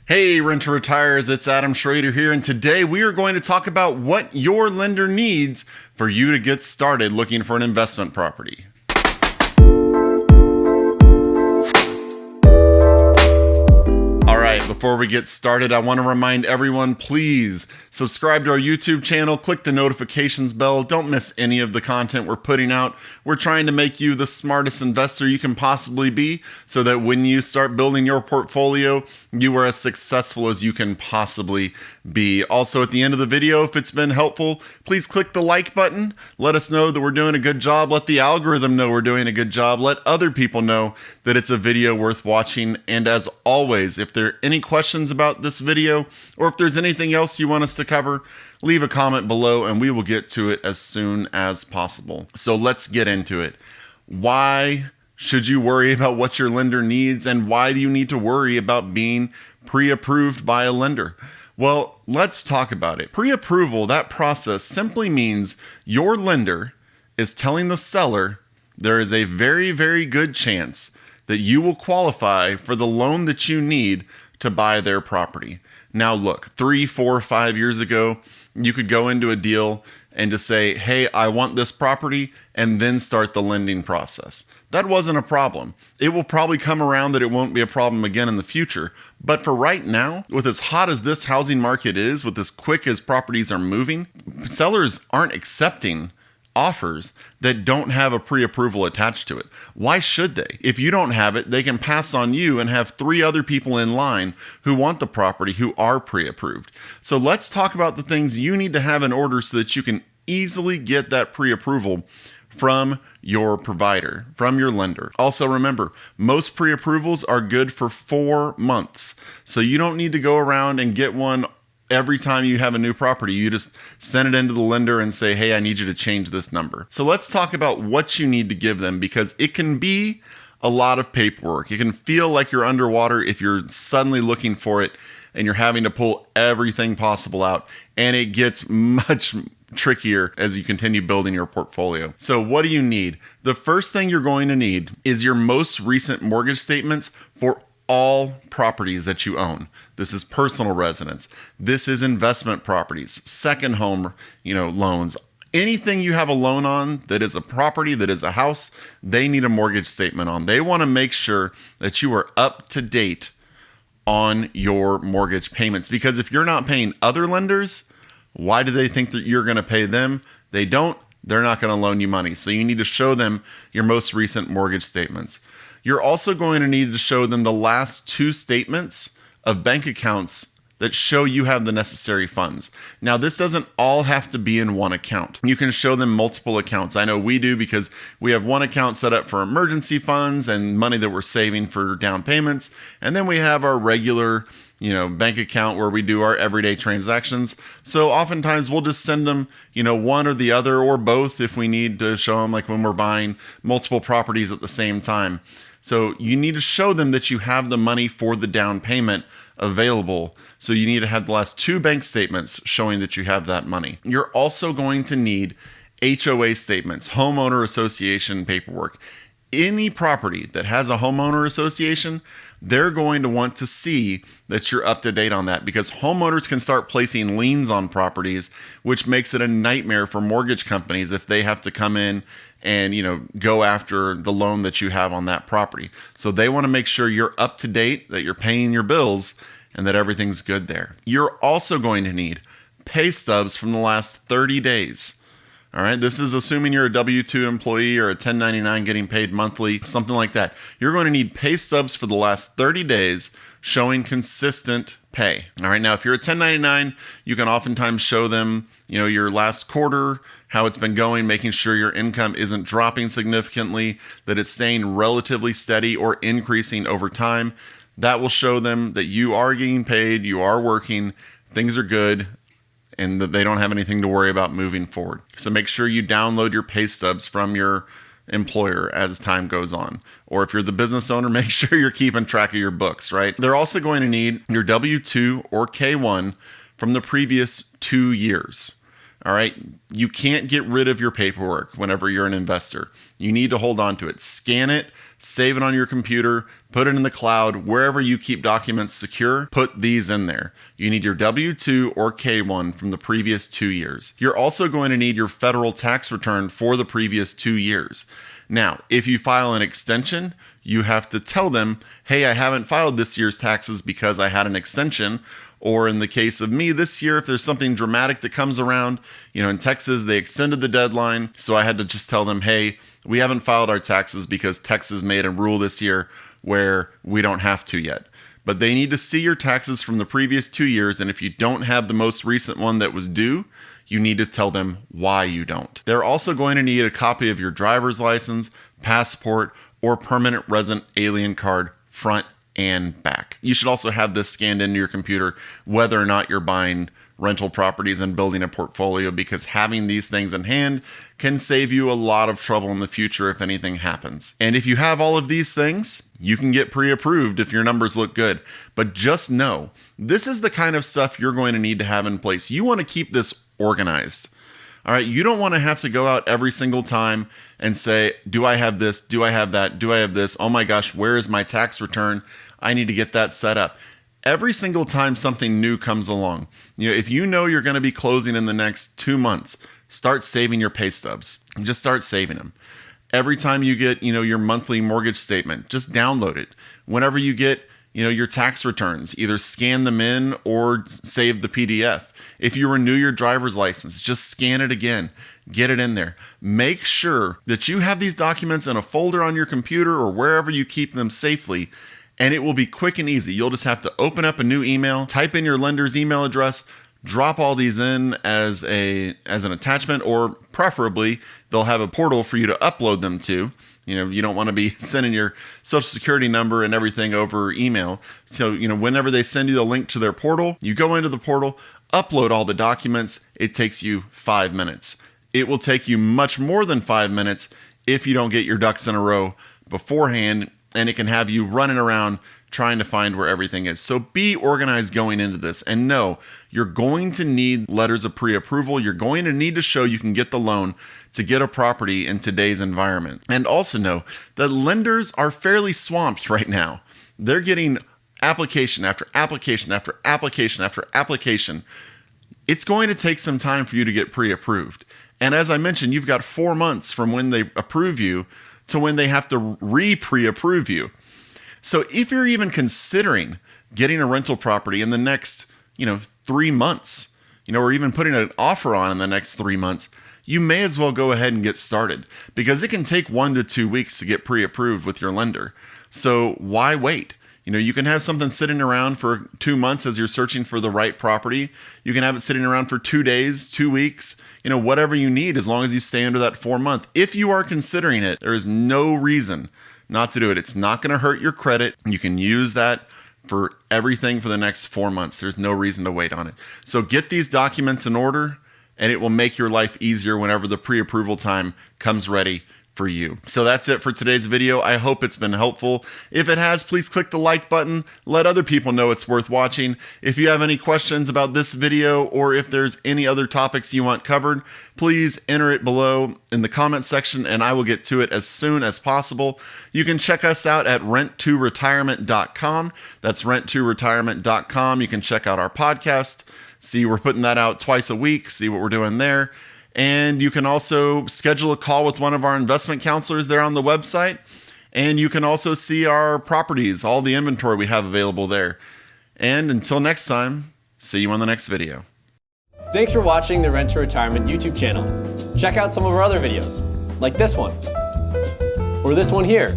Hey, Renter Retires, it's Adam Schroeder here, and today we are going to talk about what your lender needs for you to get started looking for an investment property. Before we get started, I want to remind everyone, please subscribe to our YouTube channel, click the notifications bell. Don't miss any of the content we're putting out. We're trying to make you the smartest investor you can possibly be so that when you start building your portfolio, you are as successful as you can possibly be. Also, at the end of the video, if it's been helpful, please click the like button. Let us know that we're doing a good job. Let the algorithm know we're doing a good job. Let other people know that it's a video worth watching. And as always, if there are any questions about this video, or if there's anything else you want us to cover, leave a comment below and we will get to it as soon as possible. So let's get into it. Why should you worry about what your lender needs, and why do you need to worry about being pre-approved by a lender? Well, let's talk about it. Pre-approval, that process simply means your lender is telling the seller there is a very, very good chance that you will qualify for the loan that you need to buy their property. Now look, 3, 4, 5 years ago, you could go into a deal and just say, hey, I want this property, and then start the lending process. That wasn't a problem. It will probably come around that it won't be a problem again in the future. But for right now, with as hot as this housing market is, with as quick as properties are moving, sellers aren't accepting offers that don't have a pre-approval attached to it. Why should they? If you don't have it, they can pass on you and have 3 other people in line who want the property who are pre-approved. So let's talk about the things you need to have in order so that you can easily get that pre-approval from your provider, from your lender. Also remember, most pre-approvals are good for 4 months. So you don't need to go around and get one every time you have a new property. You just send it into the lender and say, hey, I need you to change this number. So let's talk about what you need to give them, because it can be a lot of paperwork. It can feel like you're underwater if you're suddenly looking for it and you're having to pull everything possible out, and it gets much trickier as you continue building your portfolio. So what do you need? The first thing you're going to need is your most recent mortgage statements for all properties that you own. This is personal residence. This is investment properties, second home, loans. Anything you have a loan on that is a property, that is a house, they need a mortgage statement on. They want to make sure that you are up to date on your mortgage payments, because if you're not paying other lenders, why do they think that you're going to pay them? They don't. They're not going to loan you money. So you need to show them your most recent mortgage statements. You're also going to need to show them the last 2 statements of bank accounts that show you have the necessary funds. Now, this doesn't all have to be in one account. You can show them multiple accounts. I know we do, because we have one account set up for emergency funds and money that we're saving for down payments. And then we have our regular bank account where we do our everyday transactions. So oftentimes we'll just send them, one or the other, or both if we need to show them, like when we're buying multiple properties at the same time. So you need to show them that you have the money for the down payment available. So you need to have the last 2 bank statements showing that you have that money. You're also going to need HOA statements, homeowner association paperwork. Any property that has a homeowner association, they're going to want to see that you're up to date on that, because homeowners can start placing liens on properties, which makes it a nightmare for mortgage companies if they have to come in and go after the loan that you have on that property. So they want to make sure you're up to date, that you're paying your bills, and that everything's good there. You're also going to need pay stubs from the last 30 days. All right, this is assuming you're a W-2 employee or a 1099 getting paid monthly, something like that. You're going to need pay stubs for the last 30 days showing consistent pay. All right, now if you're a 1099, you can oftentimes show them, your last quarter, how it's been going, making sure your income isn't dropping significantly, that it's staying relatively steady or increasing over time. That will show them that you are getting paid, you are working, things are good, and that they don't have anything to worry about moving forward. So make sure you download your pay stubs from your employer as time goes on. Or if you're the business owner, make sure you're keeping track of your books, right? They're also going to need your W-2 or K-1 from the previous 2 years. All right. You can't get rid of your paperwork whenever you're an investor. You need to hold on to it. Scan it, save it on your computer, put it in the cloud, wherever you keep documents secure, put these in there. You need your W-2 or K-1 from the previous 2 years. You're also going to need your federal tax return for the previous 2 years. Now, if you file an extension, you have to tell them, hey, I haven't filed this year's taxes because I had an extension. Or in the case of me this year, if there's something dramatic that comes around, in Texas, they extended the deadline. So I had to just tell them, hey, we haven't filed our taxes because Texas made a rule this year where we don't have to yet. But they need to see your taxes from the previous 2 years. And if you don't have the most recent one that was due, you need to tell them why you don't. They're also going to need a copy of your driver's license, passport, or permanent resident alien card, front and back. You should also have this scanned into your computer, whether or not you're buying rental properties and building a portfolio, because having these things in hand can save you a lot of trouble in the future if anything happens. And if you have all of these things, you can get pre-approved if your numbers look good. But just know, this is the kind of stuff you're going to need to have in place. You want to keep this organized. All right, you don't want to have to go out every single time and say, do I have this? Do I have that? Do I have this? Oh my gosh, where is my tax return? I need to get that set up. Every single time something new comes along, if you know you're going to be closing in the next 2 months, start saving your pay stubs. Just start saving them. Every time you get, your monthly mortgage statement, just download it. Whenever you get, your tax returns, either scan them in or save the PDF. If you renew your driver's license, just scan it again, get it in there. Make sure that you have these documents in a folder on your computer or wherever you keep them safely, and it will be quick and easy. You'll just have to open up a new email, type in your lender's email address, drop all these in as an attachment, or preferably they'll have a portal for you to upload them to. You don't want to be sending your social security number and everything over email. So, whenever they send you the link to their portal, you go into the portal, upload all the documents. It takes you 5 minutes. It will take you much more than 5 minutes if you don't get your ducks in a row beforehand, and it can have you running around trying to find where everything is. So be organized going into this, and know you're going to need letters of pre-approval. You're going to need to show you can get the loan to get a property in today's environment. And also know that lenders are fairly swamped right now. They're getting application after application after application after application. It's going to take some time for you to get pre-approved. And as I mentioned, you've got 4 months from when they approve you to when they have to pre-approve you. So if you're even considering getting a rental property in the next, 3 months, or even putting an offer on in the next 3 months, you may as well go ahead and get started, because it can take 1 to 2 weeks to get pre-approved with your lender. So why wait? You can have something sitting around for 2 months as you're searching for the right property. You can have it sitting around for 2 days, 2 weeks, whatever you need, as long as you stay under that 4 month. If you are considering it, there is no reason not to do it. It's not going to hurt your credit. You can use that for everything for the next 4 months. There's no reason to wait on it. So get these documents in order, and it will make your life easier whenever the pre-approval time comes ready for you. So that's it for today's video. I hope it's been helpful. If it has, please click the like button. Let other people know it's worth watching. If you have any questions about this video, or if there's any other topics you want covered, please enter it below in the comment section, and I will get to it as soon as possible. You can check us out at rent2retirement.com. That's rent2retirement.com. You can check out our podcast. See, we're putting that out twice a week. See what we're doing there. And you can also schedule a call with one of our investment counselors there on the website. And you can also see our properties, all the inventory we have available there. And until next time, see you on the next video. Thanks for watching the Rent to Retirement YouTube channel. Check out some of our other videos, like this one, or this one here.